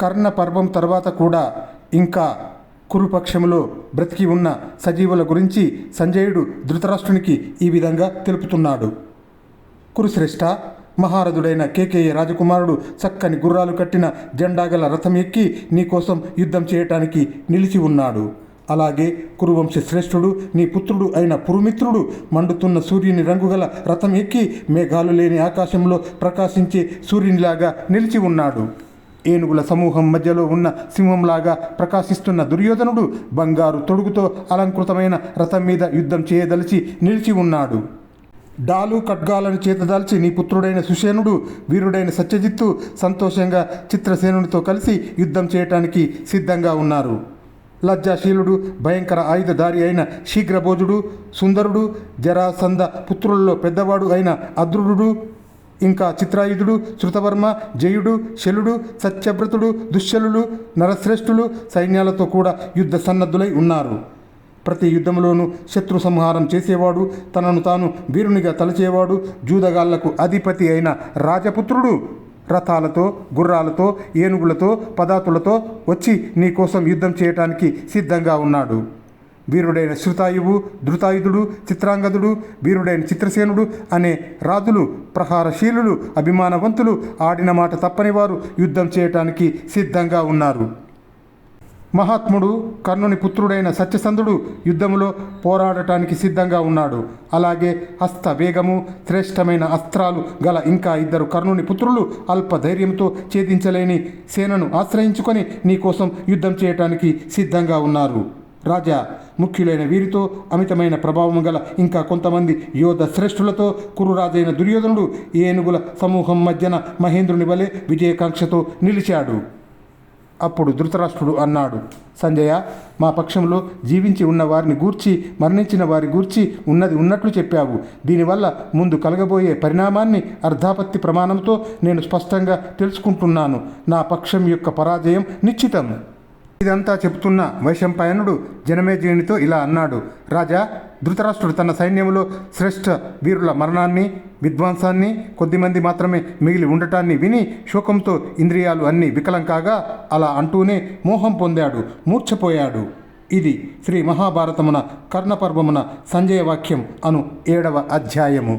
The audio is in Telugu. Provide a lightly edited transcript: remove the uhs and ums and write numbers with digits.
కర్ణ పర్వం తర్వాత కూడా ఇంకా కురుపక్షములో బ్రతికి ఉన్న సజీవుల గురించి సంజయుడు ధృతరాష్ట్రునికి ఈ విధంగా తెలుపుతున్నాడు. కురుశ్రేష్ఠ, మహారథుడైన కేకేయ రాజకుమారుడు చక్కని గుర్రాలు కట్టిన జెండాగల రథం ఎక్కి నీకోసం యుద్ధం చేయటానికి నిలిచి ఉన్నాడు. అలాగే కురువంశ శ్రేష్ఠుడు నీ పుత్రుడు అయిన పురుమిత్రుడు మండుతున్న సూర్యుని రంగుగల రథం ఎక్కి మేఘాలు లేని ఆకాశంలో ప్రకాశించే సూర్యునిలాగా నిలిచి ఉన్నాడు. ఏనుగుల సమూహం మధ్యలో ఉన్న సింహంలాగా ప్రకాశిస్తున్న దుర్యోధనుడు బంగారు తొడుగుతో అలంకృతమైన రథం మీద యుద్ధం చేయదలిచి నిలిచి ఉన్నాడు. డాలు ఖడ్గాలను చేతదాల్చి నీ పుత్రుడైన సుషేనుడు, వీరుడైన సత్యజిత్తు సంతోషంగా చిత్రసేనునితో కలిసి యుద్ధం చేయటానికి సిద్ధంగా ఉన్నారు. లజ్జాశీలుడు, భయంకర ఆయుధధారి అయిన శీఘ్రభోజుడు, సుందరుడు, జరాసంధ పుత్రులలో పెద్దవాడు అయిన అద్రుడు, ఇంకా చిత్రాయుధుడు, శృతవర్మ, జయుడు, శలుడు, సత్యవ్రతుడు, దుశ్శలులు, నరశ్రేష్ఠులు సైన్యాలతో కూడా యుద్ధ సన్నద్ధులై ఉన్నారు. ప్రతి యుద్ధంలోనూ శత్రు సంహారం చేసేవాడు, తనను తాను వీరునిగా తలచేవాడు, జూదగాళ్లకు అధిపతి అయిన రాజపుత్రుడు రథాలతో, గుర్రాలతో, ఏనుగులతో, పదాతులతో వచ్చి నీకోసం యుద్ధం చేయటానికి సిద్ధంగా ఉన్నాడు. వీరుడైన శృతాయువు, ధృతాయుధుడు, చిత్రాంగదుడు, వీరుడైన చిత్రసేనుడు అనే రాజులు ప్రహారశీలులు, అభిమానవంతులు, ఆడిన మాట తప్పని వారు యుద్ధం చేయటానికి సిద్ధంగా ఉన్నారు. మహాత్ముడు కర్ణుని పుత్రుడైన సత్యసంధుడు యుద్ధములో పోరాడటానికి సిద్ధంగా ఉన్నాడు. అలాగే హస్త వేగము, శ్రేష్టమైన అస్త్రాలు గల ఇంకా ఇద్దరు కర్ణుని పుత్రులు అల్ప ధైర్యంతో ఛేదించలేని సేనను ఆశ్రయించుకొని నీకోసం యుద్ధం చేయటానికి సిద్ధంగా ఉన్నారు. రాజా, ముఖ్యులైన వీరితో అమితమైన ప్రభావం గల ఇంకా కొంతమంది యోధ శ్రేష్ఠులతో కురురాజైన దుర్యోధనుడు ఏనుగుల సమూహం మధ్యన మహేంద్రుని వలె విజయకాంక్షతో నిలిచాడు. అప్పుడు ధృతరాష్ట్రుడు అన్నాడు, సంజయ, మా పక్షంలో జీవించి ఉన్న వారిని గూర్చి, మరణించిన వారి గూర్చి ఉన్నది ఉన్నట్లు చెప్పావు. దీనివల్ల ముందు కలగబోయే పరిణామాన్ని అర్ధాపత్తి ప్రమాణంతో నేను స్పష్టంగా తెలుసుకుంటున్నాను. నా పక్షం యొక్క పరాజయం నిశ్చితం. ఇదంతా చెబుతున్న వైశంపాయనుడు జనమేజయునితో ఇలా అన్నాడు, రాజా, ధృతరాష్ట్రుడు తన సైన్యంలో శ్రేష్ఠ వీరుల మరణాన్ని, విధ్వంసాన్ని, కొద్దిమంది మాత్రమే మిగిలి ఉండటాన్ని విని శోకంతో ఇంద్రియాలు అన్నీ వికలం కాగా అలా అంటూనే మోహం పొందాడు, మూర్ఛపోయాడు. ఇది శ్రీ మహాభారతమున కర్ణపర్వమున సంజయ వాక్యం అను 7వ అధ్యాయము.